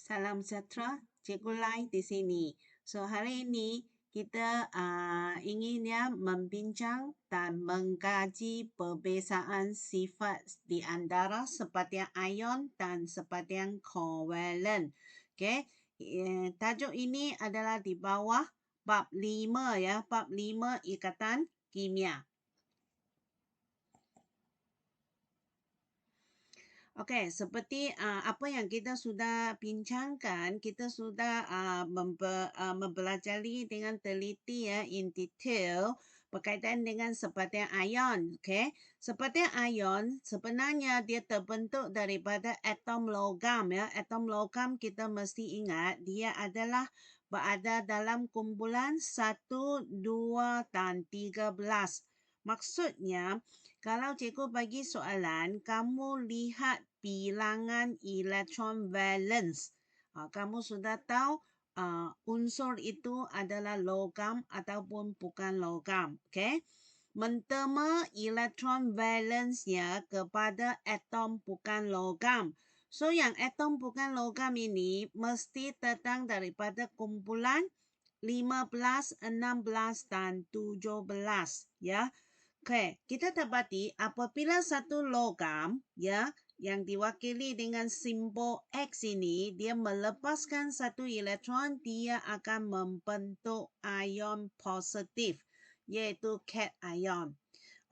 Salam sejahtera, Cikgu Lai di sini. So, hari ini kita ingin membincang dan mengkaji perbezaan sifat di antara sepatian ion dan sepatian kovalen. Okay. Tajuk ini adalah di bawah bab 5 ya, bab 5 ikatan kimia. Okey, seperti apa yang kita sudah bincangkan, kita sudah mempelajari dengan teliti ya in detail berkaitan dengan sepatian ion, okey. Sepatian ion sebenarnya dia terbentuk daripada atom logam ya. Atom logam kita mesti ingat dia adalah berada dalam kumpulan 1, 2 dan 13. Maksudnya, kalau cikgu bagi soalan, kamu lihat bilangan elektron valence. Kamu sudah tahu unsur itu adalah logam ataupun bukan logam. Okay? Mentema elektron valence-nya kepada atom bukan logam. So, yang atom bukan logam ini mesti datang daripada kumpulan 15, 16, dan 17. Ya. Okay, kita dapati apabila satu logam ya yang diwakili dengan simbol X ini dia melepaskan satu elektron, dia akan membentuk ion positif yaitu cation.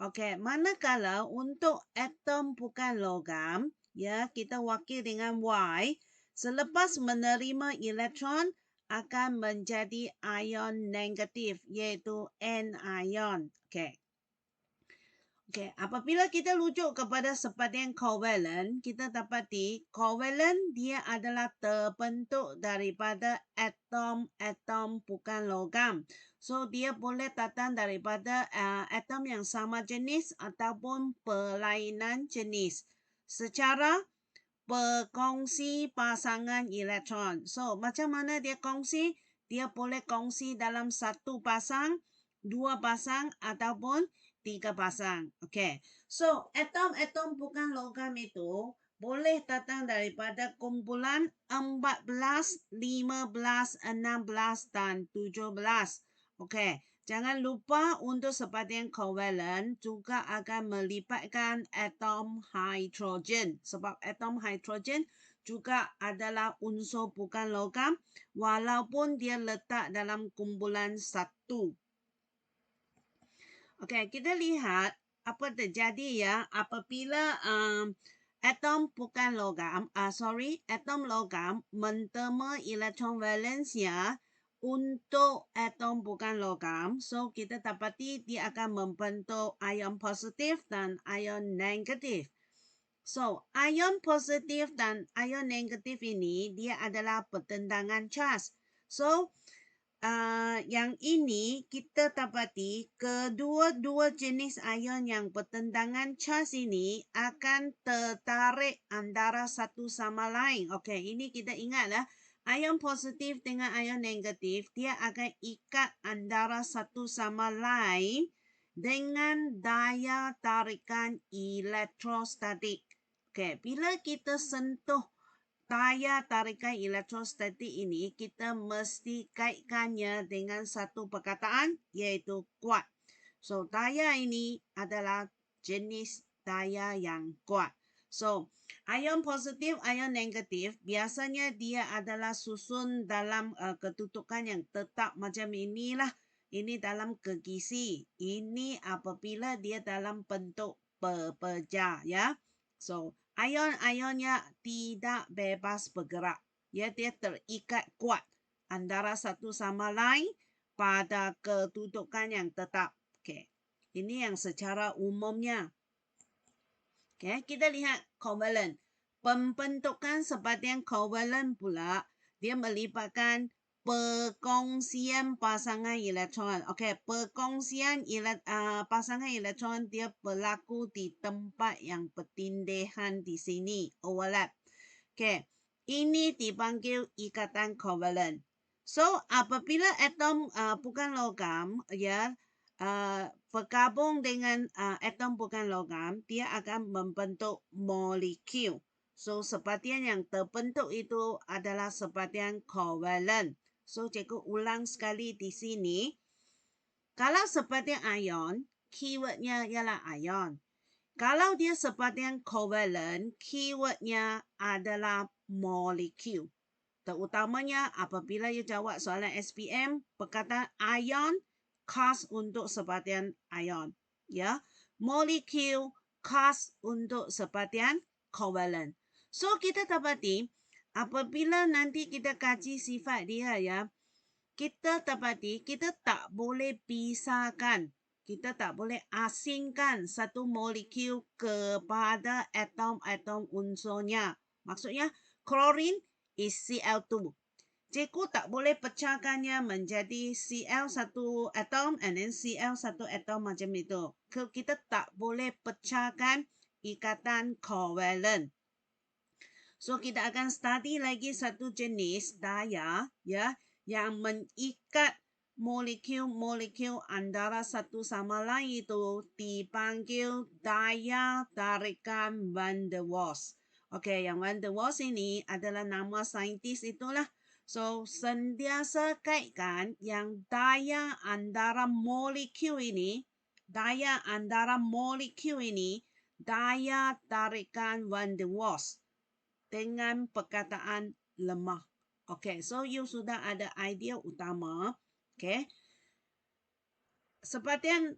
Okey, manakala untuk atom bukan logam ya kita wakil dengan Y, selepas menerima elektron akan menjadi ion negatif yaitu anion. Okey. Okey, apabila kita rujuk kepada sepatian kovalen, kita dapati kovalen dia adalah terbentuk daripada atom-atom bukan logam. So, dia boleh datang daripada atom yang sama jenis ataupun berlainan jenis secara berkongsi pasangan elektron. So, macam mana dia kongsi? Dia boleh kongsi dalam satu pasang, dua pasang ataupun 3 pasang. Okay. So, atom-atom bukan logam itu boleh datang daripada kumpulan 14, 15, 16, dan 17. Okay. Jangan lupa untuk sepatian kovalen juga akan melibatkan atom hidrogen. Sebab atom hidrogen juga adalah unsur bukan logam walaupun dia letak dalam kumpulan 1. Okey, kita lihat apa terjadi ya apabila atom bukan logam, atom logam mentema elektron valensnya untuk atom bukan logam. So, kita dapati dia akan membentuk ion positif dan ion negatif. So, ion positif dan ion negatif ini dia adalah pertentangan charge. So, yang ini kita dapati kedua-dua jenis ion yang bertentangan charge ini akan tertarik antara satu sama lain. Okey, ini kita ingatlah ion positif dengan ion negatif dia akan ikat antara satu sama lain dengan daya tarikan elektrostatik. Okey, bila kita sentuh daya tarikan elektrostatik ini kita mesti kaitkannya dengan satu perkataan iaitu kuat. So, daya ini adalah jenis daya yang kuat. So, ion positif, ion negatif biasanya dia adalah susun dalam kedudukan yang tetap macam inilah. Ini dalam gegisi. Ini apabila dia dalam bentuk berpecah ya. So, ion-ionnya tidak bebas bergerak. Ya, dia terikat kuat antara satu sama lain pada kedudukan yang tetap. Okay. Ini yang secara umumnya. Okay, kita lihat kovalen. Pembentukan sepatian kovalen pula, dia melibatkan perkongsian pasangan elektron. Okey, perkongsian pasangan elektron dia berlaku di tempat yang bertindihan di sini, overlap. Okey, ini dipanggil ikatan kovalen. So, apabila atom bukan logam, ya, bergabung dengan atom bukan logam, dia akan membentuk molekul. So, sepatian yang terbentuk itu adalah sepatian covalent. So, cikgu ulang sekali di sini. Kalau sepatian ion, keywordnya ialah ion. Kalau dia sepatian covalent, keywordnya adalah molecule. Terutamanya apabila you jawab soalan SPM, perkataan ion khas untuk sepatian ion. Ya, molecule khas untuk sepatian covalent. So, kita dapati apabila nanti kita kaji sifat dia ya, kita dapati kita tak boleh pisahkan, kita tak boleh asingkan satu molekul kepada atom-atom unsurnya. Maksudnya, klorin is Cl2. Cikgu tak boleh pecahkannya menjadi Cl satu atom and then Cl satu atom macam itu. Kita tak boleh pecahkan ikatan covalent. So, kita akan study lagi satu jenis daya ya, yang mengikat molekul-molekul antara satu sama lain itu dipanggil daya tarikan Van der Waals. Okey, yang Van der Waals ini adalah nama saintis itulah. So, sentiasa kaitkan yang daya antara molekul ini, daya tarikan Van der Waals dengan perkataan lemah. Okay, so you sudah ada idea utama. Okay. Sepatian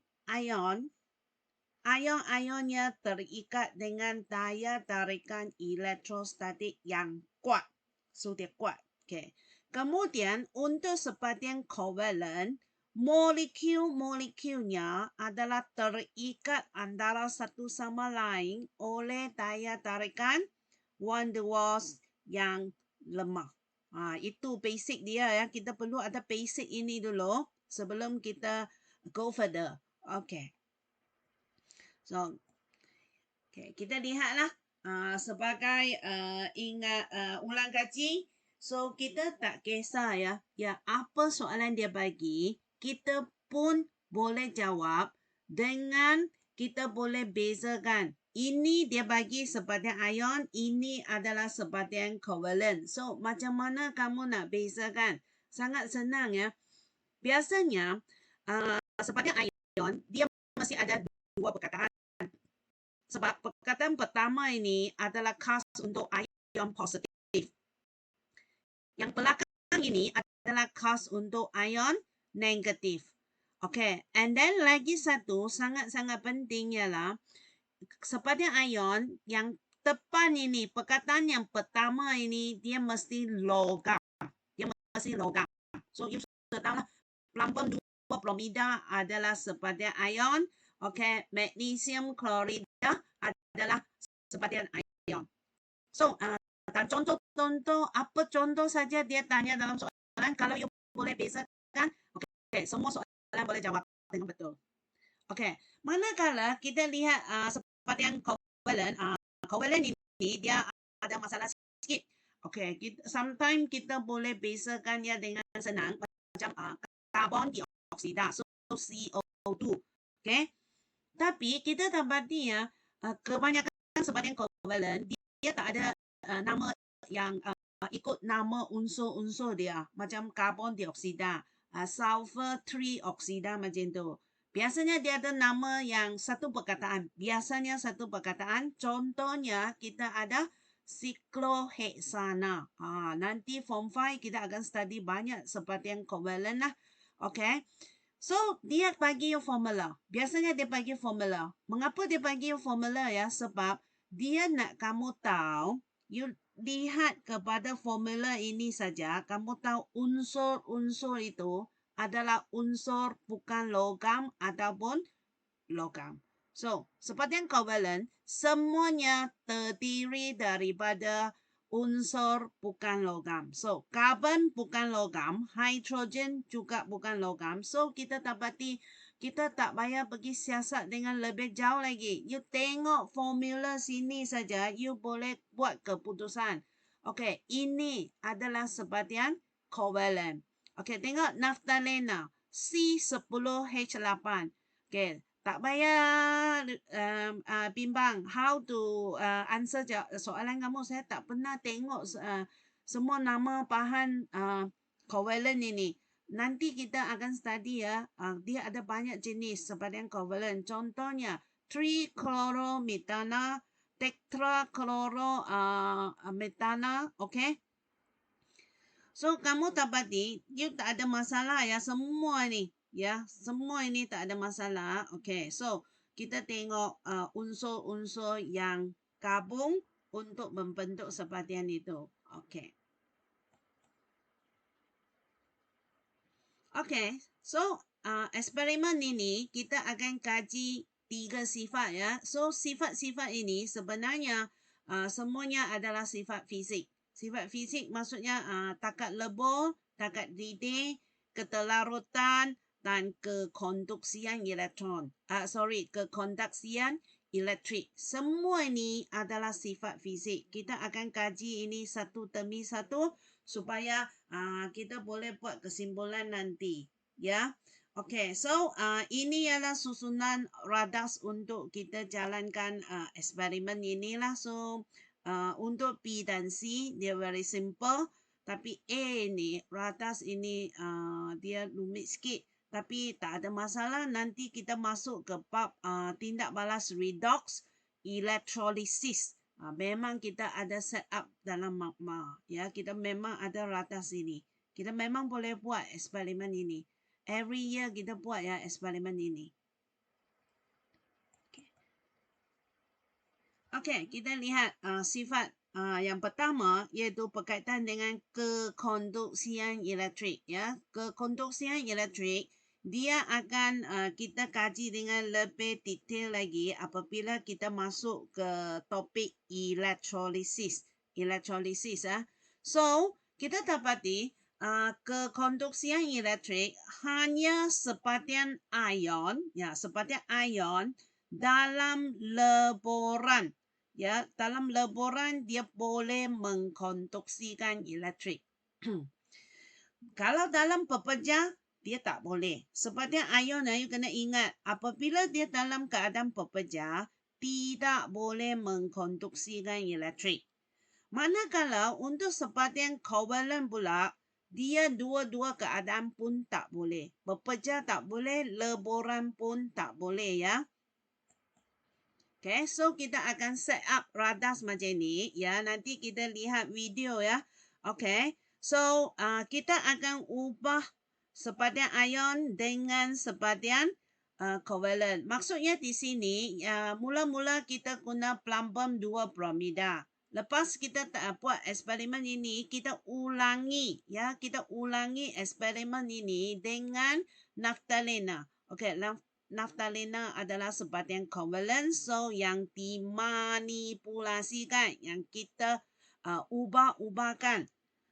ion-ionnya terikat dengan daya tarikan elektrostatik yang kuat. So, dia kuat. Okay. Kemudian, untuk sepatian covalent, molekul-molekulnya adalah terikat antara satu sama lain oleh daya tarikan Van der Waals yang lemah. Itu basic dia ya. Kita perlu ada basic ini dulu sebelum kita go further. Okay. So, okay, kita lihatlah sebagai ingat ulang kaji. So, kita tak kisah ya. Ya, apa soalan dia bagi, kita pun boleh jawab dengan kita boleh bezakan. Ini dia bagi sepatian ion, ini adalah sepatian covalent. So, macam mana kamu nak bezakan? Sangat senang ya. Biasanya, sepatian ion, dia masih ada dua perkataan. Sebab perkataan pertama ini adalah khas untuk ion positif. Yang belakang ini adalah khas untuk ion negatif. Okay, and then lagi satu sangat-sangat penting ialah sepatian ion yang depan ini, perkataan yang pertama ini, dia mesti logam. Dia mesti logam. So, you sudah tahu lah, pelambang 2 bromida adalah sepatian ion. Okay, magnesium klorida adalah sepatian ion. So, contoh-contoh, apa contoh saja dia tanya dalam soalan, kalau you boleh bezakan, okay, semua soalan boleh jawab dengan betul. Okay, manakala kita lihat sepatian covalent ini dia ada masalah sikit. Okay, sometimes kita boleh bezakan dia dengan senang macam karbon dioksida, so CO2. Okay, tapi kita dapati ya kebanyakan sepatian covalent dia tak ada nama yang ikut nama unsur-unsur dia, macam karbon dioksida, sulfur trioksida macam tu. Biasanya dia ada nama yang satu perkataan. Biasanya satu perkataan. Contohnya kita ada siklohexana. Nanti form 5 kita akan study banyak sepatian covalent lah. Okay. So, dia bagi you formula. Biasanya dia bagi formula. Mengapa dia bagi you formula ya? Sebab dia nak kamu tahu, you lihat kepada formula ini saja, kamu tahu unsur-unsur itu adalah unsur bukan logam ataupun logam. So, sepatian covalent, semuanya terdiri daripada unsur bukan logam. So, karbon bukan logam, hidrogen juga bukan logam. So, kita dapati, kita tak payah pergi siasat dengan lebih jauh lagi. You tengok formula sini saja, you boleh buat keputusan. Okay, ini adalah sepatian covalent. Okay, tengok naftalena C10H8. Okay, Tak payah bimbang how to answer soalan kamu. Saya tak pernah tengok semua nama bahan covalent ini. Nanti kita akan study ya. Dia ada banyak jenis seperti yang covalent. Contohnya trichlorometana, tetrachlorometana, okay? So kamu dapati you tak ada masalah ya semua ni. Ya, semua ini tak ada masalah. Okay, so kita tengok unsur-unsur yang gabung untuk membentuk sepatian itu. Okay. Okay, so eksperimen ini kita akan kaji 3 sifat ya. So sifat-sifat ini sebenarnya semuanya adalah sifat fisik. Sifat fisik maksudnya takat lebur, takat didih, ketelarutan dan kekonduksian elektron. Kekonduksian elektrik. Semua ini adalah sifat fisik. Kita akan kaji ini satu demi satu supaya kita boleh buat kesimpulan nanti. Ya. Okay, so ini adalah susunan radas untuk kita jalankan eksperimen inilah. So untuk B dan C dia very simple, tapi A ni radas ini dia rumit sikit, tapi tak ada masalah. Nanti kita masuk ke bab tindak balas redox electrolysis. Memang kita ada set up dalam magma ya, kita memang ada radas ini, kita memang boleh buat eksperimen ini. Every year kita buat ya eksperimen ini. Okay, kita lihat sifat yang pertama iaitu berkaitan dengan kekonduksian elektrik ya. Kekonduksian elektrik dia akan kita kaji dengan lebih detail lagi apabila kita masuk ke topik elektrolisis. So, kita dapati kekonduksian elektrik hanya sepatian ion ya, sepatian ion dalam leboran. Ya, dalam leboran dia boleh mengkonduksikan elektrik. Kalau dalam pepejah dia tak boleh. Seperti ion you kena ingat, apabila dia dalam keadaan pepejah tidak boleh mengkonduksikan elektrik. Manakala untuk sepatian covalent pula dia dua-dua keadaan pun tak boleh. Pepejah tak boleh, leboran pun tak boleh ya. Okay, so kita akan set up radas macam ni ya. Nanti kita lihat video ya. Okay, so kita akan ubah sepatian ion dengan sepatian covalent. Maksudnya di sini mula-mula kita guna plumbum 2 bromida. Lepas kita buat eksperimen ini, kita ulangi ya. Kita ulangi eksperimen ini dengan naphthalena. Okay, naphthalena adalah sepatian covalent, so yang dimanipulasikan, yang kita ubah-ubahkan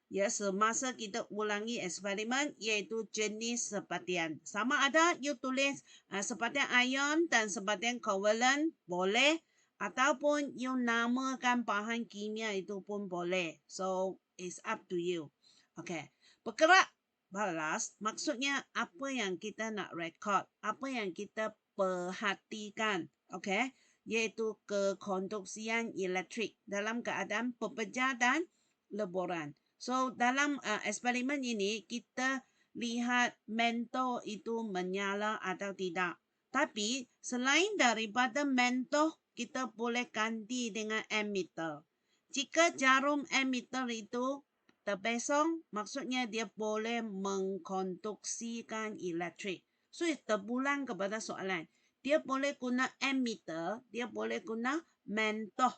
ya semasa kita ulangi eksperimen iaitu jenis sepatian. Sama ada you tulis sepatian ion dan sepatian covalent boleh, ataupun you namakan bahan kimia itu pun boleh. So it's up to you. Okay, bergerak balas maksudnya apa yang kita nak record, apa yang kita perhatikan, okay, iaitu kekonduksian elektrik dalam keadaan pepejah dan leboran. So dalam eksperimen ini kita lihat mentol itu menyala atau tidak. Tapi selain daripada mentol, kita boleh ganti dengan ammeter. Jika jarum ammeter itu terbesong, maksudnya dia boleh mengkonduksikan elektrik. So, terpulang kepada soalan. Dia boleh guna ammeter, dia boleh guna mentol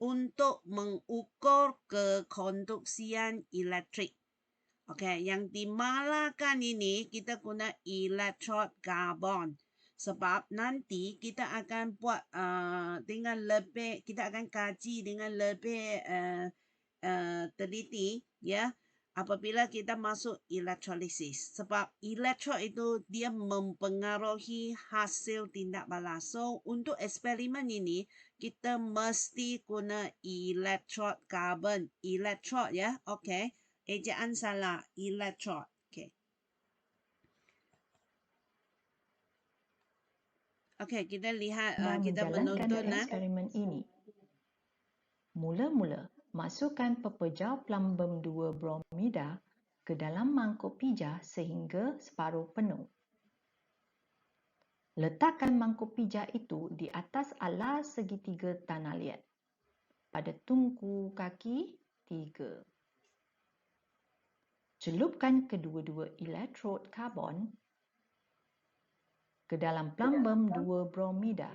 untuk mengukur kekonduksian elektrik. Okay, yang dimalakan ini kita guna electrode carbon. Sebab nanti kita akan buat dengan lebih, kita akan kaji dengan lebih teliti ya apabila kita masuk elektrolisis. Sebab elektrod itu dia mempengaruhi hasil tindak balas. So untuk eksperimen ini kita mesti guna electrode carbon. Electrode ya, okay. Ejaan salah, electrode. Okay. Okey, kita lihat, Anda kita menjalankan menonton. eksperimen ini. Mula-mula, masukkan pepejal plumbum 2 bromida ke dalam mangkuk pijah sehingga separuh penuh. Letakkan mangkuk pijah itu di atas alas segitiga tanah liat pada tungku kaki 3. Celupkan kedua-dua elektrod karbon ke dalam plumbum 2 bromida.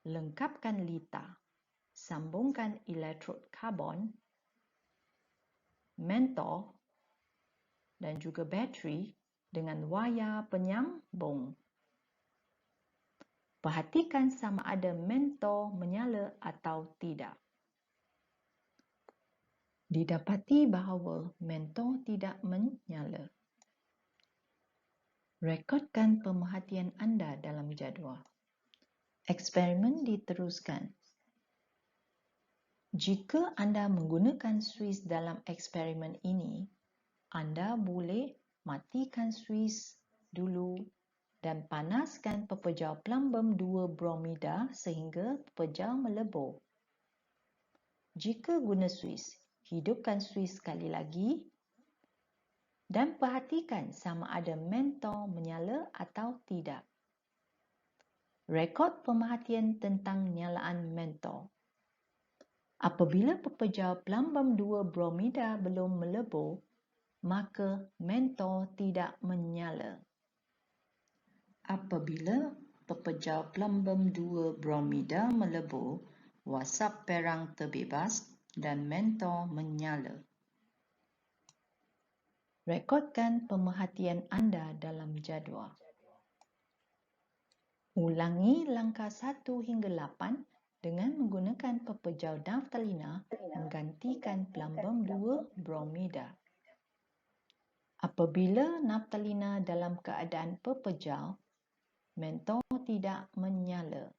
Lengkapkan lita. Sambungkan elektrod karbon, mentor dan juga bateri dengan wayar penyambung. Perhatikan sama ada mentor menyala atau tidak. Didapati bahawa mentor tidak menyala. Rekodkan pemerhatian anda dalam jadual. Eksperimen diteruskan. Jika anda menggunakan suis dalam eksperimen ini, anda boleh matikan suis dulu dan panaskan pepejal plumbum 2 bromida sehingga pepejal melebur. Jika guna suis, hidupkan suis sekali lagi dan perhatikan sama ada mentor menyala atau tidak. Rekod pemerhatian tentang nyalaan mentor. Apabila pepejal plumbum 2 bromida belum melebur, maka mentor tidak menyala. Apabila pepejal plumbum 2 bromida melebur, wasap perang terbebas dan mentor menyala. Rekodkan pemerhatian anda dalam jadual. Ulangi langkah 1 hingga 8 dengan menggunakan pepejal naftalina menggantikan plumbum 2 bromida. Apabila naftalina dalam keadaan pepejal, mentor tidak menyala.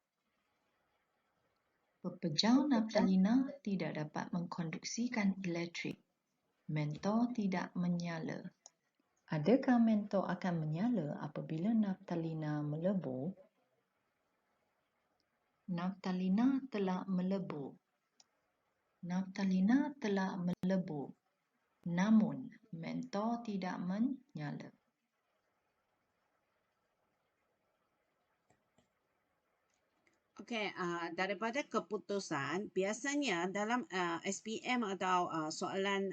Pepejal naftalina tidak dapat mengkonduksikan elektrik. Mentor tidak menyala. Adakah mentor akan menyala apabila naftalina melebur? Naftalina telah melebur. Naftalina telah melebur. Namun, mentor tidak menyala. Okey, daripada keputusan, biasanya dalam SPM atau soalan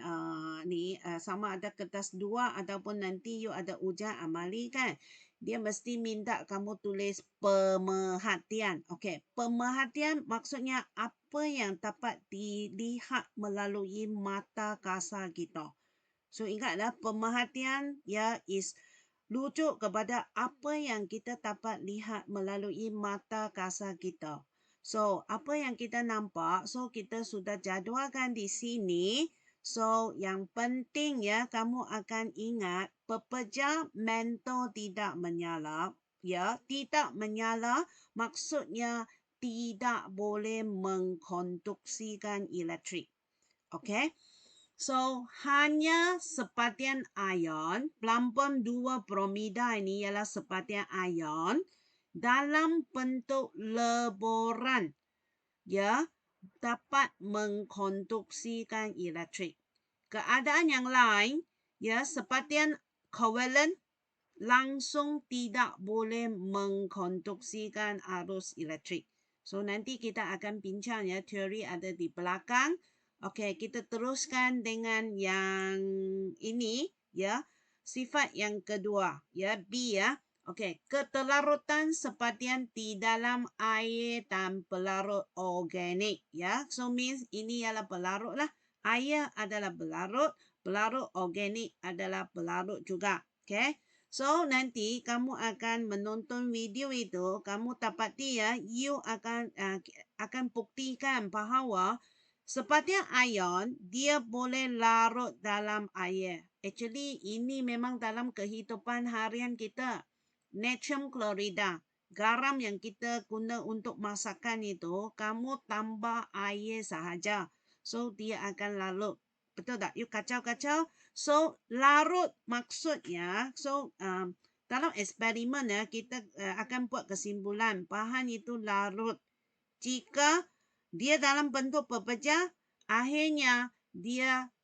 ni sama ada kertas 2 ataupun nanti you ada ujian amali kan. Dia mesti minta kamu tulis pemerhatian. Okey, pemerhatian maksudnya apa yang dapat dilihat melalui mata kasar kita. So ingatlah pemerhatian is rujuk kepada apa yang kita dapat lihat melalui mata kasar kita. So, apa yang kita nampak, so kita sudah jadualkan di sini. So, yang penting kamu akan ingat pepejal mentor tidak menyala. Tidak menyala maksudnya tidak boleh mengkonduksikan elektrik. Okay? So, hanya sepatian ion, plumbum 2 bromida ini ialah sepatian ion dalam bentuk leboran, dapat mengkonduksikan elektrik. Keadaan yang lain, sepatian covalent langsung tidak boleh mengkonduksikan arus elektrik. So, nanti kita akan bincang teori ada di belakang. Okey, kita teruskan dengan yang ini sifat yang kedua B Okey, ketelarutan sepatian di dalam air dan pelarut organik So means ini ialah pelarut lah. Air adalah pelarut organik adalah pelarut juga. Okay. So nanti kamu akan menonton video itu, kamu dapati you akan buktikan bahawa sepatian ion dia boleh larut dalam air. Actually ini memang dalam kehidupan harian kita. Natrium chlorida, garam yang kita guna untuk masakan itu, kamu tambah air sahaja. So dia akan larut. Betul tak? You kacau-kacau. So larut maksudnya, dalam eksperimen ya, kita akan buat kesimpulan bahan itu larut. Jika dia dalam bentuk pepecah, akhirnya dia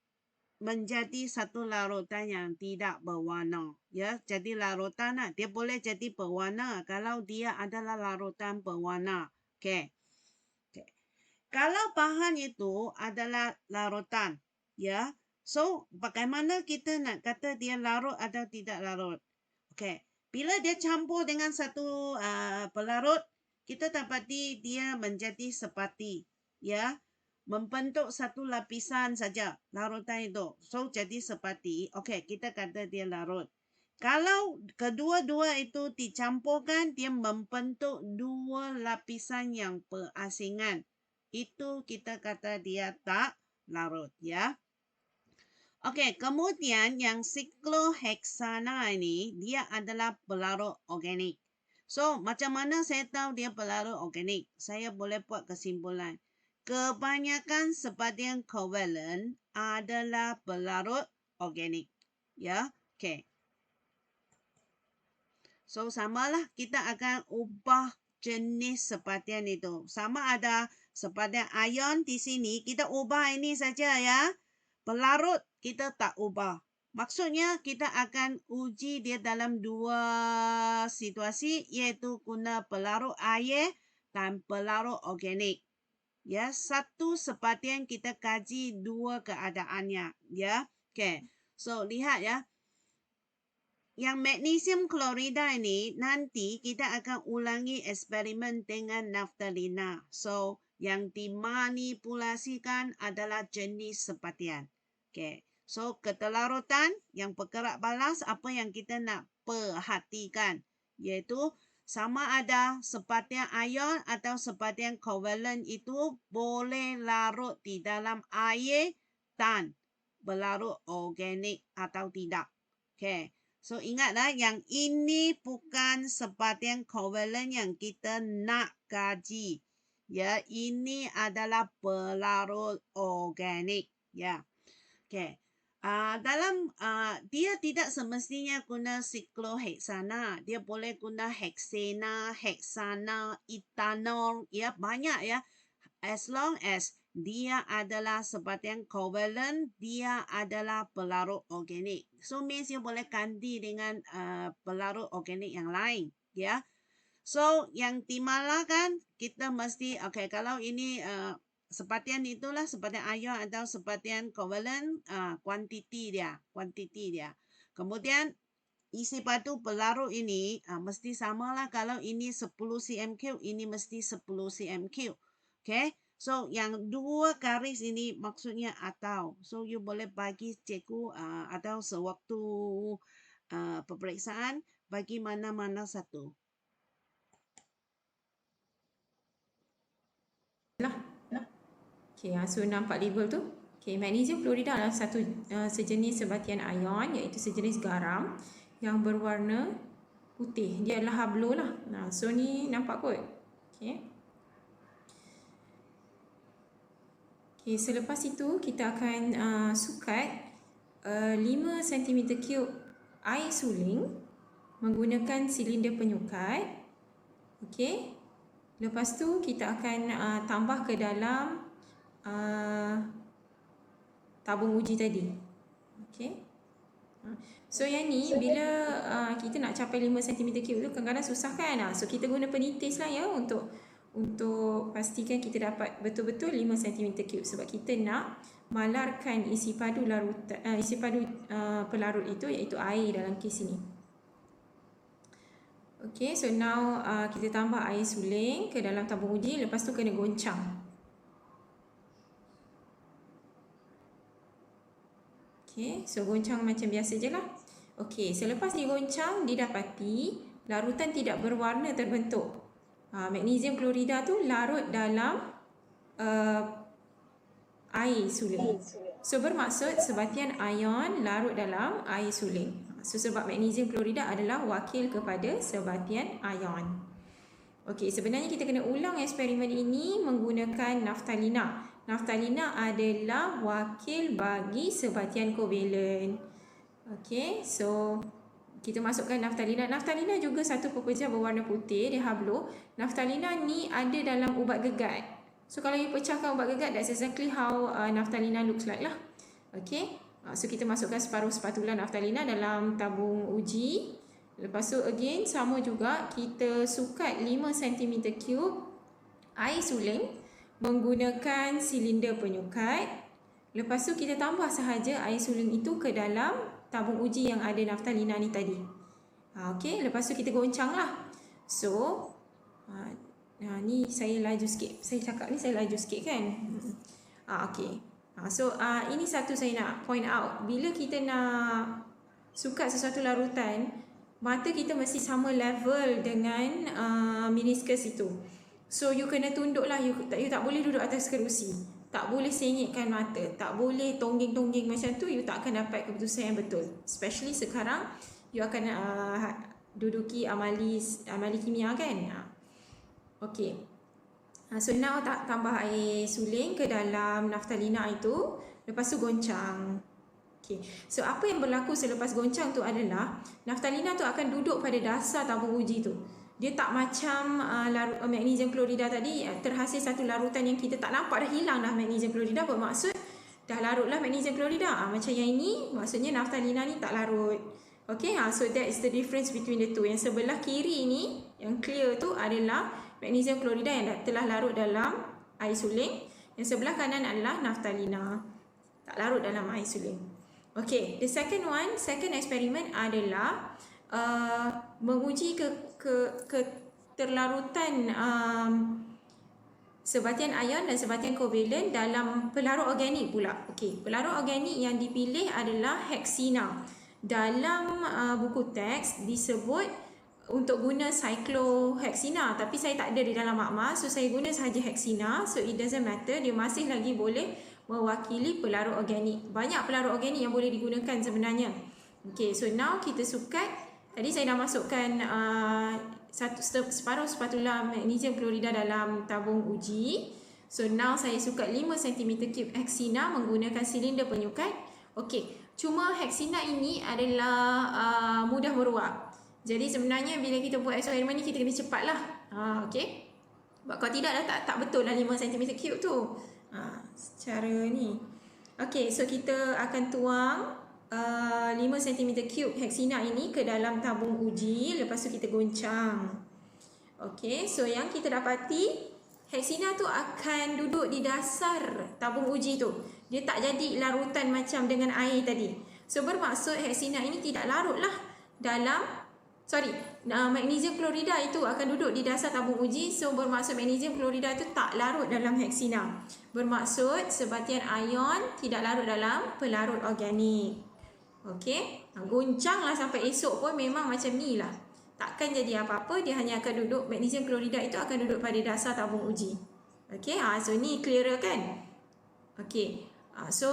menjadi satu larutan yang tidak berwarna. Ya, jadi larutan dia boleh jadi berwarna kalau dia adalah larutan berwarna. Okey. Kalau bahan itu adalah larutan, ya. So, bagaimana kita nak kata dia larut atau tidak larut? Okey. Bila dia campur dengan satu pelarut, kita dapati dia menjadi sepati, ya. Membentuk satu lapisan saja larutan itu. So, jadi sepati. Okey, kita kata dia larut. Kalau kedua-dua itu dicampurkan, dia membentuk dua lapisan yang berasingan. Itu kita kata dia tak larut, ya. Okey, kemudian yang sikloheksana ini, dia adalah pelarut organik. So, macam mana saya tahu dia pelarut organik? Saya boleh buat kesimpulan. Kebanyakan sebahagian kovalen adalah pelarut organik. Ya, okey. So, samalah kita akan ubah jenis sebahagian itu. Sama ada sebahagian ion di sini, kita ubah ini saja ya. Pelarut kita tak ubah. Maksudnya kita akan uji dia dalam dua situasi, iaitu guna pelarut air dan pelarut organik. Ya, satu sebahagian kita kaji dua keadaannya. Ya, okay. So, lihat ya. Yang magnesium klorida ini nanti kita akan ulangi eksperimen dengan naftalina. So, yang dimanipulasikan adalah jenis sebahagian. Okay. So, ketelarutan yang bergerak balas, apa yang kita nak perhatikan? Iaitu sama ada sebahagian ion atau sebahagian kovalen itu boleh larut di dalam air dan berlarut organik atau tidak. Okay. So, ingatlah yang ini bukan sebahagian kovalen yang kita nak kaji. Ya, ini adalah pelarut organik. Ya. Okay. Dia tidak semestinya guna sikloheksana. Dia boleh guna heksana, heksana, etanol. Ya, banyak ya. As long as dia adalah sebahagian kovalen, dia adalah pelarut organik. So, means dia boleh ganti dengan pelarut organik yang lain. Ya. So, yang dimalahkan, kita mesti, okay, kalau ini sebahagian itulah sebahagian ion atau sebahagian kovalen, kuantiti dia. Kemudian isi padu pelarut ini mesti samalah. Kalau ini 10 cm3, ini mesti 10 cm3. Okay? So, yang dua garis ini maksudnya atau. So, you boleh bagi cikgu atau sewaktu peperiksaan bagi mana-mana satu. Okay, so nampak label tu. Okay, magnesium klorida adalah satu sejenis sebahagian ion, iaitu sejenis garam yang berwarna putih. Dia adalah hablo lah. Nah, so ni nampak kot. Okay. Okay, selepas itu kita akan sukat 5 cm3 air suling menggunakan silinder penyukat. Okay. Lepas tu kita akan tambah ke dalam tabung uji tadi. Okay. So yang ni bila kita nak capai 5 cm3 tu kadang-kadang susah kan. So kita guna penitis lah ya untuk pastikan kita dapat betul-betul 5 cm3 sebab kita nak malarkan isi padu pelarut itu iaitu air dalam kes ini. Okay, so now kita tambah air suling ke dalam tabung uji, lepas tu kena goncang. Okay, so goncang macam biasa je lah. Okay, selepas digoncang, didapati larutan tidak berwarna terbentuk. Magnesium klorida tu larut dalam air suling. So bermaksud sebahagian ion larut dalam air suling. So sebab magnesium klorida adalah wakil kepada sebahagian ion. Okey, sebenarnya kita kena ulang eksperimen ini menggunakan naftalina. Naftalina adalah wakil bagi sebahagian kovalen. Okey, so kita masukkan naftalina. Naftalina juga satu pepejah berwarna putih, dia hablo. Naftalina ni ada dalam ubat gegat. So kalau you pecahkan ubat gegat, that's exactly how naftalina looks like lah. Okay, so kita masukkan separuh spatula naftalina dalam tabung uji. Lepas tu again sama juga, kita sukat 5 cm3 air suling menggunakan silinder penyukat. Lepas tu kita tambah sahaja air suling itu ke dalam tabung uji yang ada naftalina ni tadi. Okey, lepas tu kita goncang lah. So, ni saya laju sikit. Saya cakap ni saya laju sikit kan. Okey. So, ini satu saya nak point out. Bila kita nak sukat sesuatu larutan, mata kita mesti sama level dengan meniscus itu. So, you kena tunduk lah. You tak boleh duduk atas kerusi. Tak boleh sengitkan mata, tak boleh tongging-tongging macam tu, you tak akan dapat keputusan yang betul. Especially sekarang, you akan duduki amali kimia kan. Okay. So now tambah air suling ke dalam naftalina itu, lepas tu goncang. Okay. So apa yang berlaku selepas goncang tu adalah, naftalina tu akan duduk pada dasar tabung uji tu. Dia tak macam magnesium klorida tadi, terhasil satu larutan yang kita tak nampak, dah hilang dah magnesium klorida, bermaksud dah larutlah magnesium klorida. Macam yang ini, maksudnya naftalina ni tak larut. Okay, so that is the difference between the two. Yang sebelah kiri ni, yang clear tu adalah magnesium klorida yang telah larut dalam air suling. Yang sebelah kanan adalah naftalina, tak larut dalam air suling. Okay, the second eksperimen adalah menguji keterlarutan sebatian ion dan sebatian kovalen dalam pelarut organik pula. Okey, pelarut organik yang dipilih adalah heksina. Dalam buku teks disebut untuk guna cycloheksina, tapi saya tak ada di dalam makmal, so saya guna sahaja heksina. So it doesn't matter, dia masih lagi boleh mewakili pelarut organik. Banyak pelarut organik yang boleh digunakan sebenarnya. Okey, so now kita sukat. Tadi saya dah masukkan separuh spatula magnesium klorida dalam tabung uji. So now saya sukat 5 cm3 heksina menggunakan silinder penyukat. Okey, cuma heksina ini adalah mudah meruap. Jadi sebenarnya bila kita buat eksperimen ni, kita kena cepat lah. Okey. Sebab kalau tidak dah tak betul lah 5 cm3 tu. Secara ni. Okey, so kita akan tuang 5 cm3 heksina ini ke dalam tabung uji. Lepas tu kita goncang. Okey, so yang kita dapati, heksina tu akan duduk di dasar tabung uji tu. Dia tak jadi larutan macam dengan air tadi. So bermaksud heksina ini tidak larut lah dalam, magnesium klorida itu akan duduk di dasar tabung uji. So bermaksud magnesium klorida itu tak larut dalam heksina. Bermaksud sebatian ion tidak larut dalam pelarut organik. Okey, goncanglah sampai esok pun memang macam ni lah. Takkan jadi apa-apa, dia hanya akan duduk, magnesium klorida itu akan duduk pada dasar tabung uji. Okey, so ni clearer kan? Okey, so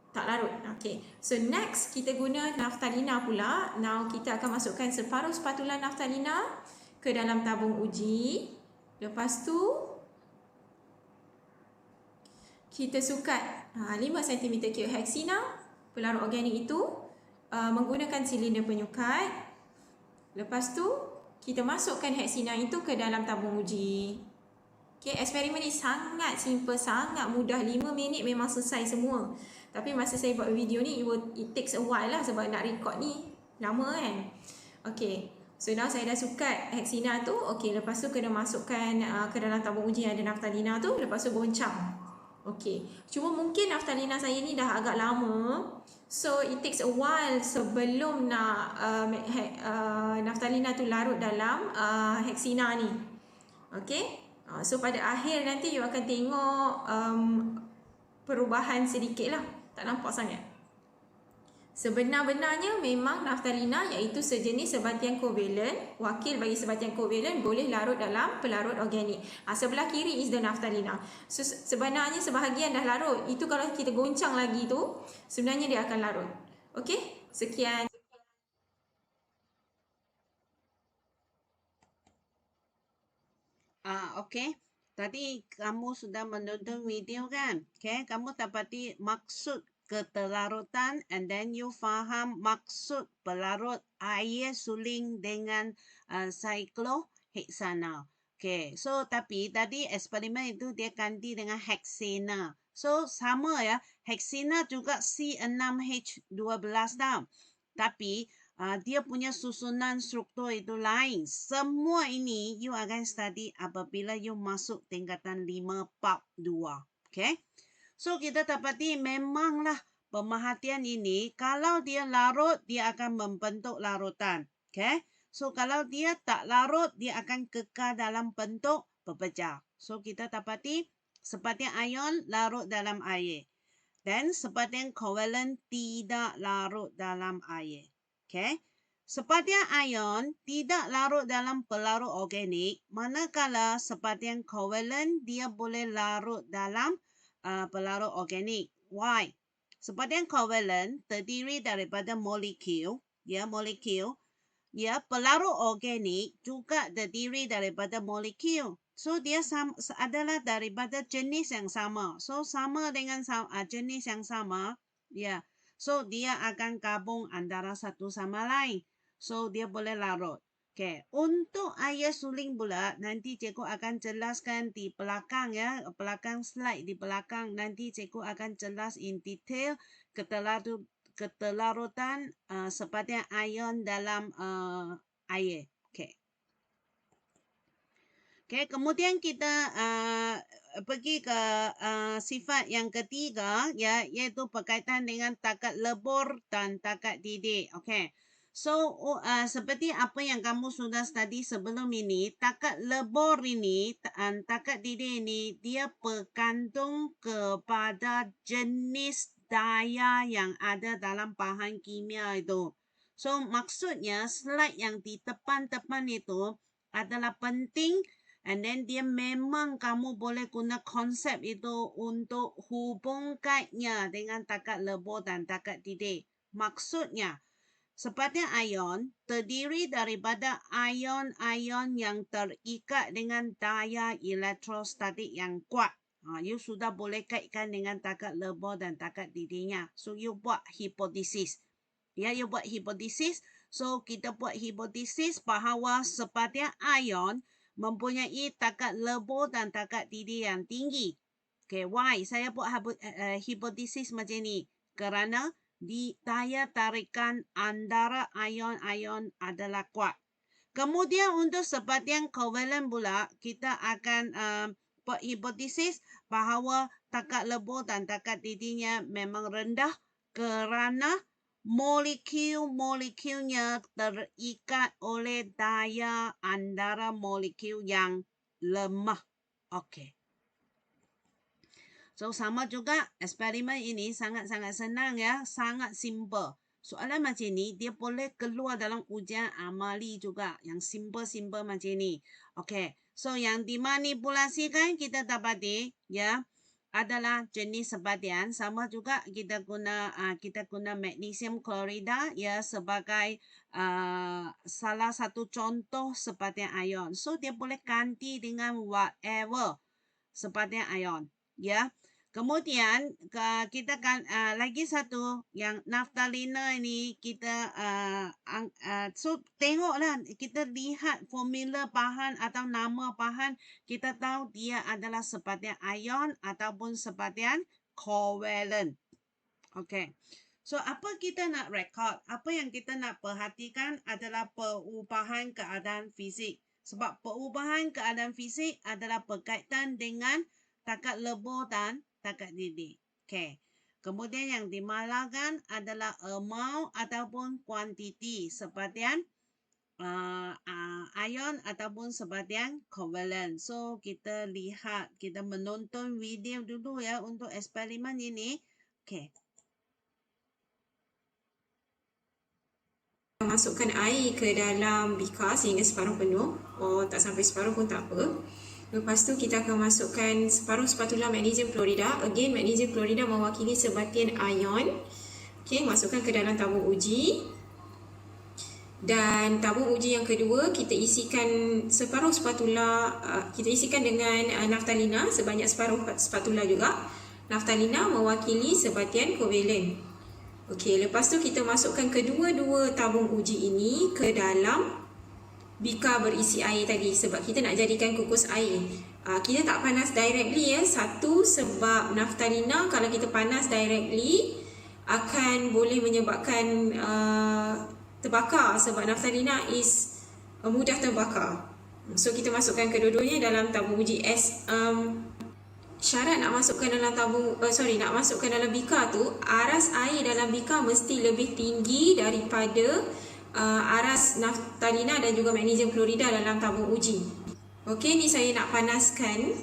tak larut. Okey, so next kita guna naftalina pula. Now kita akan masukkan separuh spatula naftalina ke dalam tabung uji. Lepas tu kita sukat 5 cm3 heksina, pelarut organik itu, menggunakan silinder penyukat. Lepas tu kita masukkan heksina itu ke dalam tabung uji. Okay, eksperimen ni sangat simple, sangat mudah. 5 minit memang selesai semua. Tapi masa saya buat video ni, it takes a while lah, sebab nak record ni lama kan. Okay, so now saya dah sukat heksina tu. Okay, lepas tu kena masukkan ke dalam tabung uji yang ada naftalina tu. Lepas tu goncang. Okey, cuma mungkin naftalina saya ni dah agak lama, so it takes a while sebelum nak naftalina tu larut dalam heksina ni. Okey, so pada akhir nanti you akan tengok perubahan sedikit lah, tak nampak sangat. Sebenar-benarnya memang naftalina iaitu sejenis sebatian kovalen, wakil bagi sebatian kovalen, boleh larut dalam pelarut organik. Sebelah kiri is the naftalina. So sebenarnya sebahagian dah larut. Itu kalau kita goncang lagi tu, sebenarnya dia akan larut. Okey, sekian. Okey. Tadi kamu sudah menonton video kan? Okay, kamu dapati maksud ketelarutan, and then you faham maksud pelarut air suling dengan cyclohexanal. Okay, so tapi tadi eksperimen itu dia ganti dengan heksana. So sama ya, heksana juga C6H12 tau. Tapi dia punya susunan struktur itu lain. Semua ini you akan study apabila you masuk tingkatan 5 bab 2. Okay. So kita dapati memanglah pemerhatian ini kalau dia larut dia akan membentuk larutan. Okay. So kalau dia tak larut dia akan kekal dalam bentuk berpecah. So kita dapati seperti ion larut dalam air. Dan seperti kovalen tidak larut dalam air. Okay. Seperti ion tidak larut dalam pelarut organik, manakala seperti kovalen dia boleh larut dalam pelarut organik. Why? Seperti kovalen terdiri daripada molekul, ya molekul. Ya, pelarut organik juga terdiri daripada molekul. So dia adalah daripada jenis yang sama. So sama dengan jenis yang sama, ya. So dia akan gabung antara satu sama lain. So dia boleh larut. Okay. Untuk air suling pula nanti cikgu akan jelaskan di belakang ya, belakang slide di belakang nanti cikgu akan jelas in detail ketelarutan seperti ion dalam air. Okay. Okay, kemudian kita pergi ke sifat yang ketiga ya, iaitu berkaitan dengan takat lebur dan takat didik. Okay. So seperti apa yang kamu sudah study sebelum ini, takat lebur ini, takat didik ini dia bergantung kepada jenis daya yang ada dalam bahan kimia itu. So maksudnya slide yang di depan-depan itu adalah penting, and then dia memang kamu boleh guna konsep itu untuk hubungkannya dengan takat lebur dan takat didik. Maksudnya seperti ion terdiri daripada ion-ion yang terikat dengan daya elektrostatik yang kuat. You sudah boleh kaitkan dengan takat lebur dan takat didiknya. So you buat hipotesis. Ya, you buat hipotesis. So kita buat hipotesis bahawa seperti ion mempunyai takat lebur dan takat didik yang tinggi. Okay, why? Saya buat hipotesis macam ni. Kerana di daya tarikan antara ion-ion adalah kuat. Kemudian untuk seperti kovalen pula, kita akan buat hipotesis bahawa takat lebur dan takat didiknya memang rendah kerana molekul-molekulnya terikat oleh daya antara molekul yang lemah. Okey. So sama juga eksperimen ini sangat-sangat senang ya, sangat simple. Soalan macam ni dia boleh keluar dalam ujian amali juga yang simple-simple macam ni. Okey. So yang dimanipulasikan kita dapati ya adalah jenis sebadian, sama juga kita guna magnesium klorida ya sebagai salah satu contoh seperti ion. So dia boleh ganti dengan whatever seperti ion ya. Kemudian kita kan lagi satu yang naftalina ini kita so tengoklah, kita lihat formula bahan atau nama bahan, kita tahu dia adalah seperti ion ataupun seperti kovalen. Okay. So apa kita nak record? Apa yang kita nak perhatikan adalah perubahan keadaan fisik. Sebab perubahan keadaan fisik adalah berkaitan dengan takat lebur dan takat didik. Okay. Kemudian yang dimalahkan adalah amount ataupun kuantiti seperti ion ataupun seperti kovalen. So kita lihat, kita menonton video dulu ya untuk eksperimen ini. Okay. Masukkan air ke dalam bikar sehingga separuh penuh. Tak sampai separuh pun tak apa. Lepas tu kita akan masukkan separuh spatula magnesium klorida. Again, magnesium klorida mewakili sebatian ion. Okay, masukkan ke dalam tabung uji. Dan tabung uji yang kedua, kita isikan separuh spatula, kita isikan dengan naftalina sebanyak separuh spatula juga. naftalina mewakili sebatian kovalen. Okey, lepas tu kita masukkan kedua-dua tabung uji ini ke dalam bikar berisi air tadi sebab kita nak jadikan kukus air. Kita tak panas directly ya. Satu, sebab naftalina kalau kita panas directly akan boleh menyebabkan terbakar sebab naftalina is mudah terbakar. So kita masukkan kedua-duanya dalam tabung uji. Syarat nak masukkan dalam nak masukkan dalam bikar tu, aras air dalam bikar mesti lebih tinggi daripada aras naftalina dan juga magnesium klorida dalam tabung uji. Okey, ni saya nak panaskan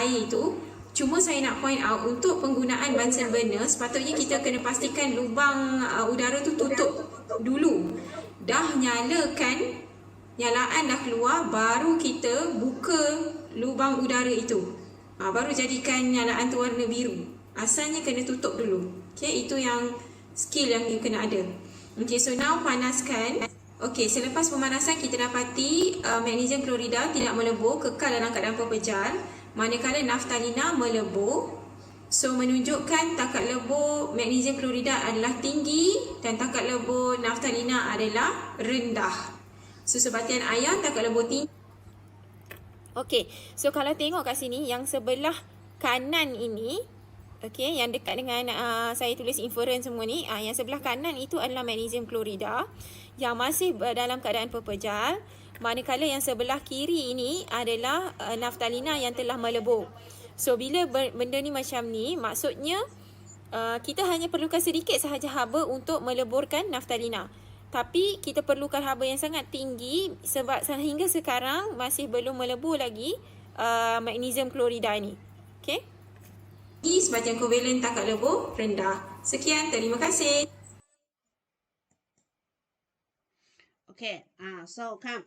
air tu. Cuma saya nak point out untuk penggunaan Bunsen burner, sepatutnya kita kena pastikan lubang udara tu tutup dulu. Dah nyalaan dah keluar, baru kita buka lubang udara itu. Baru jadikan nyalaan tu warna biru. Asalnya kena tutup dulu. Okay, itu yang skill yang you kena ada. Okay, so now panaskan. Okay, selepas pemanasan kita dapati magnesium klorida tidak melebur, kekal dalam keadaan pepejar. Manakala naftalina melebur. So menunjukkan takat lebur magnesium klorida adalah tinggi dan takat lebur naftalina adalah rendah. So sebatian ion takat lebur tinggi. Okey, so kalau tengok kat sini yang sebelah kanan ini, okey, yang dekat dengan saya tulis inference semua ni, yang sebelah kanan itu adalah magnesium klorida yang masih dalam keadaan pepejar, manakala yang sebelah kiri ini adalah naftalina yang telah melebur. So bila benda ni macam ni, maksudnya kita hanya perlukan sedikit sahaja haba untuk meleburkan naftalina. Tapi kita perlukan haba yang sangat tinggi sebab sehingga sekarang masih belum melebur lagi magnesium klorida ni. Okey? Sebatian kovalen takat lebur rendah. Sekian, terima kasih. Okay, so come.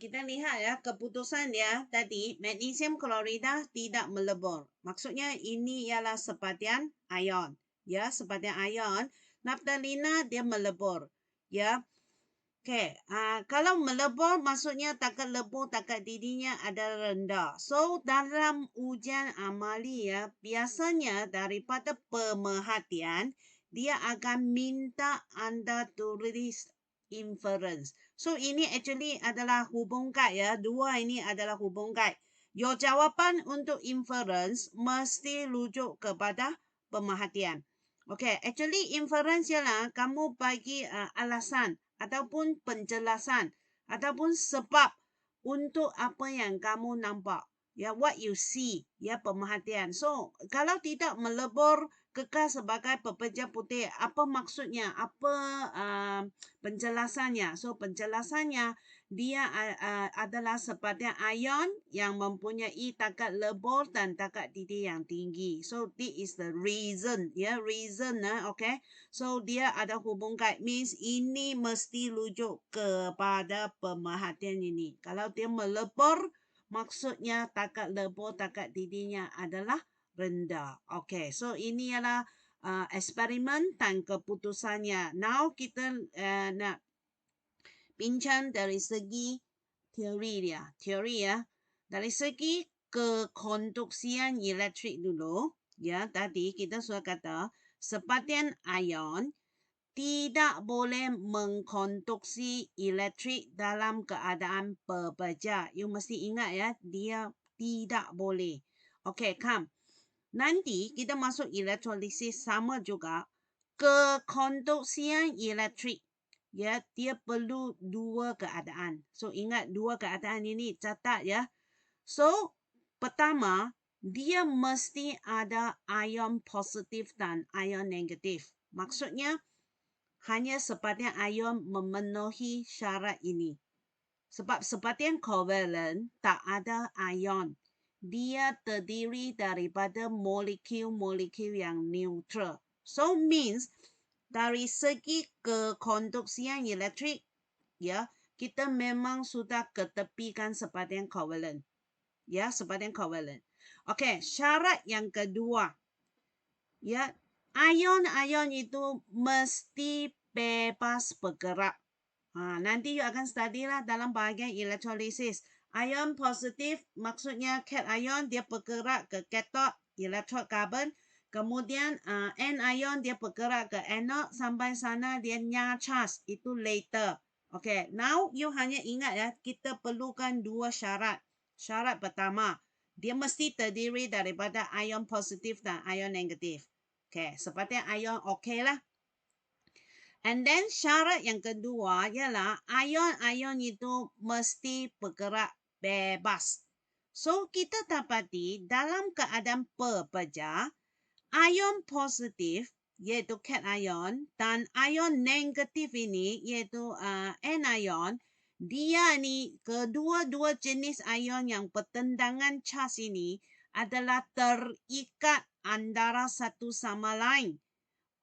Kita lihat ya keputusan dia tadi, magnesium klorida tidak melebur. Maksudnya ini ialah sebatian ion. Ya, sebatian ion. Naftalina dia melebur. Ya, okay. Kalau melebur maksudnya takat lebur, takat didihnya adalah rendah. So dalam ujian amali ya, biasanya daripada pemerhatian dia akan minta anda tulis inference. So ini actually adalah hubung guide ya. Dua ini adalah hubung guide. Your jawapan untuk inference mesti rujuk kepada pemerhatian. Okay, actually inference ialah kamu bagi alasan ataupun penjelasan ataupun sebab untuk apa yang kamu nampak. Ya, what you see. Ya, pemerhatian. So, kalau tidak melebur kekal sebagai pepejar putih, apa maksudnya? Apa penjelasannya? So, penjelasannya dia adalah sebatian ion yang mempunyai takat lebur dan takat didih yang tinggi. So this is the reason, reason, okay. So dia ada hubung kait, means ini mesti rujuk kepada pemerhatian ini. Kalau dia melebur, maksudnya takat lebur, takat didihnya adalah rendah. Okay, so ini adalah eksperimen dan keputusannya. Now kita nak bincang dari segi teori dia. Teori ya. Dari segi kekonduksian elektrik dulu. Ya, tadi kita sudah kata sebatian ion tidak boleh mengkonduksi elektrik dalam keadaan pepejar. You mesti ingat ya, dia tidak boleh. Okay, come. Nanti kita masuk elektrolisis sama juga. Kekonduksian elektrik. Ya, dia perlu dua keadaan. So, ingat dua keadaan ini, catat ya. So, pertama, dia mesti ada ion positif dan ion negatif. Maksudnya, hanya sebatian ion memenuhi syarat ini. Sebab sebatian kovalen tak ada ion. Dia terdiri daripada molekul-molekul yang neutral. So, means dari segi kekonduksian elektrik, ya, kita memang sudah ketepikan sebatian kovalen. Ya, sebatian kovalen. Okey, syarat yang kedua. Ya, ion-ion itu mesti bebas bergerak. Nanti you akan study lah dalam bahagian elektrolisis. Ion positif maksudnya cation, dia bergerak ke kathode electrode carbon. Kemudian anion dia bergerak ke anode sampai sana dia charge, itu later. Okay, now you hanya ingat ya, kita perlukan dua syarat. Syarat pertama, dia mesti terdiri daripada ion positif dan ion negatif. Okay, seperti ion okay lah. And then syarat yang kedua ialah ion-ion itu mesti bergerak bebas. So kita dapati dalam keadaan pepejah, ion positif iaitu cation dan ion negatif ini iaitu anion, dia ni kedua-dua jenis ion yang bertendangan charge ini adalah terikat antara satu sama lain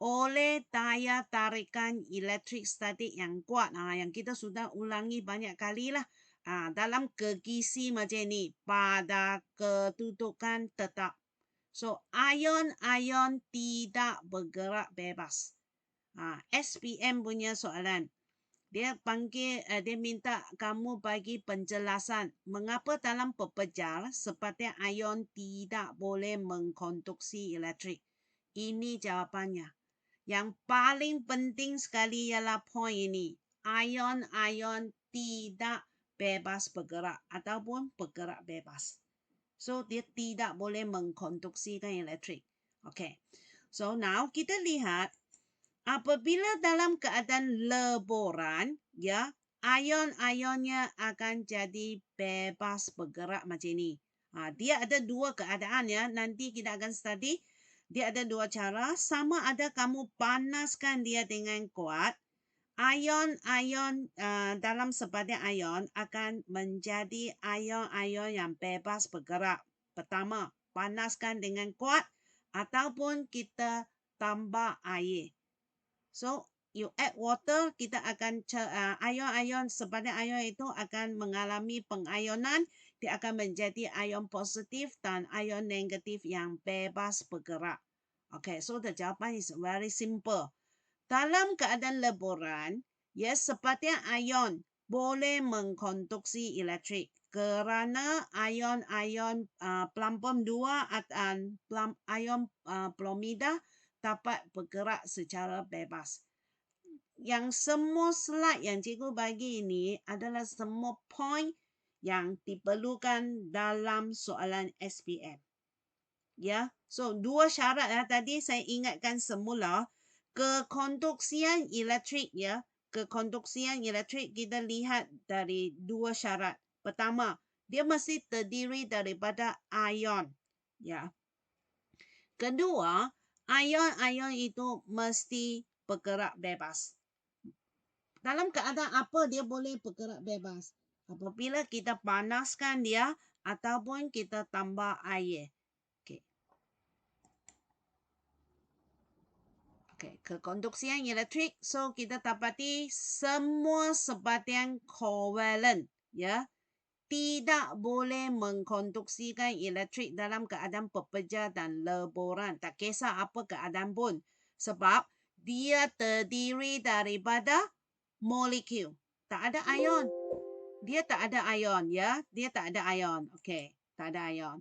oleh daya tarikan elektrik statik yang kuat. Yang kita sudah ulangi banyak kali lah. Dalam kegisi macam ni pada kedudukan tetap. So, ion-ion tidak bergerak bebas. SPM punya soalan. Dia minta kamu bagi penjelasan mengapa dalam pepejal seperti ion tidak boleh mengkonduksi elektrik. Ini jawapannya. Yang paling penting sekali ialah poin ini. Ion-ion tidak bebas bergerak ataupun bergerak bebas. So, dia tidak boleh mengkonduksikan elektrik. Okay. So, now kita lihat apabila dalam keadaan leboran, ya, ion-ionnya akan jadi bebas bergerak macam ni. Dia ada dua keadaan ya. Nanti kita akan study. Dia ada dua cara. Sama ada kamu panaskan dia dengan kuat. Ion-ion dalam sebatang ion akan menjadi ion-ion yang bebas bergerak. Pertama, panaskan dengan kuat ataupun kita tambah air. So, you add water, kita akan ion-ion sebatang ion itu akan mengalami pengionan. Dia akan menjadi ion positif dan ion negatif yang bebas bergerak. Okay, so the jawapan is very simple. Dalam keadaan leboran, ya, sebatang ion boleh mengkonduksi elektrik kerana ion-ion pelampung 2 atau ion bromida dapat bergerak secara bebas. Yang semua slide yang cikgu bagi ini adalah semua point yang diperlukan dalam soalan SPM. Ya, so dua syarat tadi saya ingatkan semula. Kekonduksian elektrik ya, kekonduksian elektrik kita lihat dari dua syarat. Pertama, dia mesti terdiri daripada ion, ya. Kedua, ion-ion itu mesti bergerak bebas. Dalam keadaan apa dia boleh bergerak bebas? Apabila kita panaskan dia ataupun kita tambah air. Okay, kekonduksian elektrik. So, kita dapati semua sebatang covalent, ya, tidak boleh mengkonduksikan elektrik dalam keadaan pepejah dan leboran. Tak kisah apa keadaan pun. Sebab dia terdiri daripada molekul. Tak ada ion. Dia tak ada ion, ya. Dia tak ada ion. Okay, tak ada ion.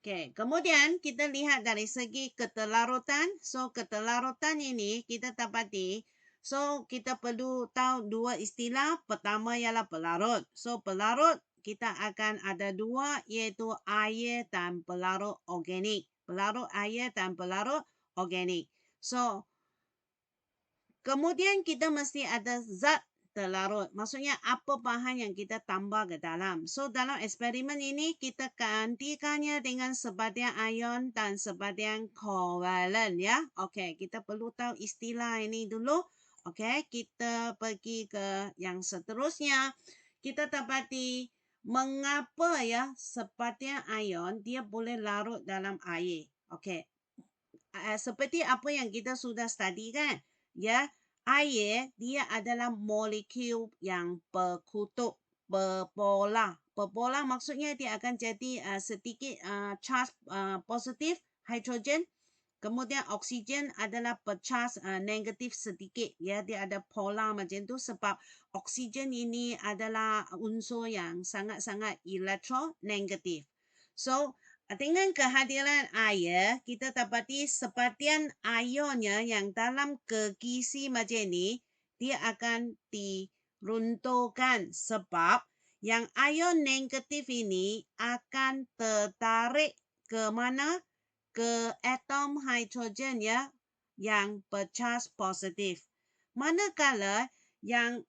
Okay, kemudian kita lihat dari segi ketelarutan. So, ketelarutan ini kita dapati. So, kita perlu tahu dua istilah. Pertama ialah pelarut. So, pelarut kita akan ada dua, iaitu air dan pelarut organik. Pelarut air dan pelarut organik. So, kemudian kita mesti ada zat telarut. Maksudnya apa bahan yang kita tambah ke dalam. So, dalam eksperimen ini kita gantikannya dengan sebatang ion dan sebatang covalent, ya. Okey, kita perlu tahu istilah ini dulu. Okey, kita pergi ke yang seterusnya. Kita dapati mengapa ya sebatang ion dia boleh larut dalam air. Okey. Seperti apa yang kita sudah study kan? Ya. Air, dia adalah molekul yang berkutub, berpolar. Berpolar maksudnya dia akan jadi sedikit charge positif, hidrogen. Kemudian oksigen adalah bercharge negatif sedikit. Ya, dia ada polar macam tu sebab oksigen ini adalah unsur yang sangat-sangat elektronegatif. So, Dengan kehadiran air, kita dapati sepatian ionnya yang dalam kekisi macam ni, dia akan diruntuhkan sebab yang ion negatif ini akan tertarik ke mana? Ke atom hidrogen ya, yang bercharge positif. Manakala yang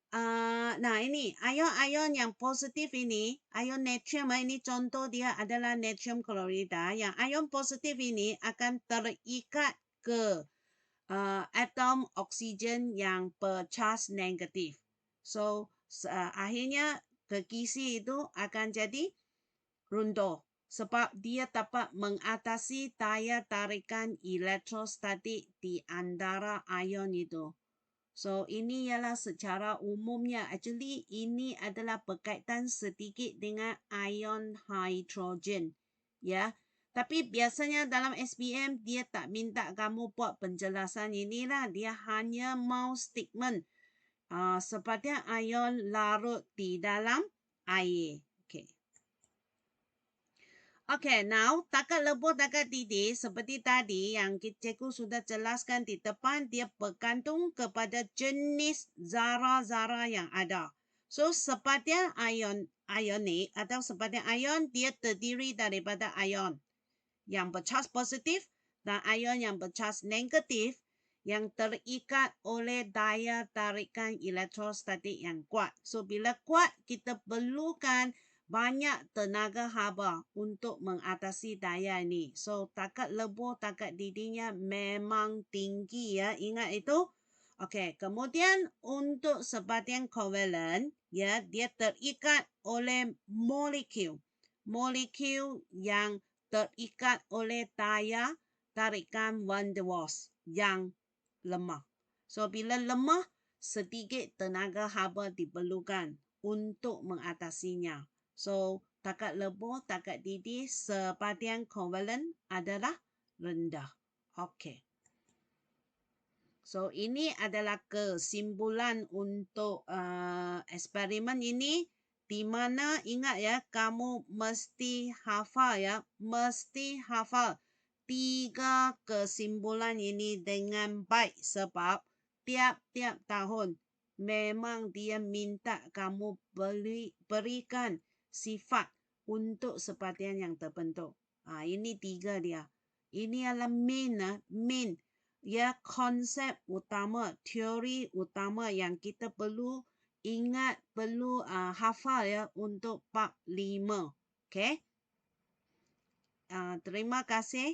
ini ion-ion yang positif ini, ion natrium ini contoh dia adalah natrium klorida. Yang ion positif ini akan terikat ke atom oksigen yang bercharge negatif. So akhirnya kekisi itu akan jadi runtuh sebab dia dapat mengatasi daya tarikan elektrostatik di antara ion itu. So, ini ialah secara umumnya. Actually, ini adalah berkaitan sedikit dengan ion hidrogen. Ya. Tapi biasanya dalam SPM, dia tak minta kamu buat penjelasan inilah. Dia hanya mau statement. Seperti ion larut di dalam air. Okay. Okay, now takat lebur, takat didih seperti tadi yang cikgu sudah jelaskan di depan, dia bergantung kepada jenis zara-zara yang ada. So, sepatian ionik atau sepatian ion, dia terdiri daripada ion yang bercharge positif dan ion yang bercharge negatif yang terikat oleh daya tarikan elektrostatik yang kuat. So, bila kuat, kita perlukan banyak tenaga haba untuk mengatasi daya ini. So, takat lebur, takat didihnya memang tinggi ya. Ingat itu. Okey, kemudian untuk sepatian kovalent, ya, dia terikat oleh molekul. Molekul yang terikat oleh daya tarikan van der Waals yang lemah. So, bila lemah, sedikit tenaga haba diperlukan untuk mengatasinya. So, takat lebur, takat didih, sepatian kovalent adalah rendah. Okey. So, ini adalah kesimpulan untuk eksperimen ini. Di mana ingat ya, kamu mesti hafal ya. Mesti hafal 3 kesimpulan ini dengan baik. Sebab tiap-tiap tahun memang dia minta kamu berikan sifat untuk sepatian yang terbentuk. Ini 3 dia. Ini adalah main ya, konsep utama, teori utama yang kita perlu ingat, perlu hafal ya untuk bab 5. Okay? Terima kasih.